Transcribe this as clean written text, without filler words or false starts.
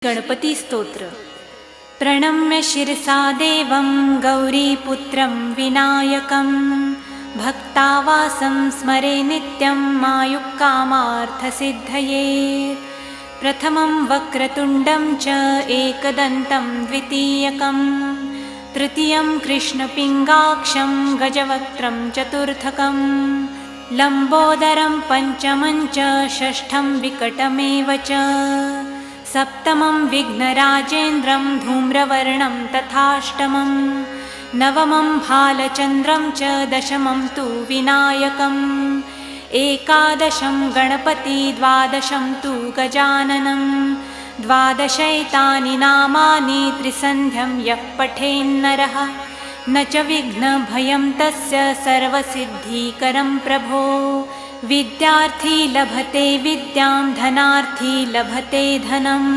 गणपती स्तोत्र। प्रणम्य शिरसा देवं गौरीपुत्रं विनायकं भक्तावासं स्मरे नित्यं मायुक्कामार्थसिद्धये। प्रथमं वक्रतुण्डं च एकदन्तं द्वितीयकं तृतीयं कृष्णपिङ्गाक्षं गजवक्त्रं चतुर्थकं लम्बोदरं पञ्चमं च षष्ठं विकटमेव च सप्तमं विघ्नराजेन्द्रं धूम्रवर्णं तथाष्टमं नवमं भालचन्द्रं च दशमं तु विनायकम् एकादशं गणपति द्वादशं तु गजाननं द्वादशैतानि नामानि त्रिसन्ध्यं यः पठेन्नरः न च विघ्नभयं तस्य सर्वसिद्धिकरं प्रभो। विद्यार्थी लभते विद्यां धनार्थी लभते धनम्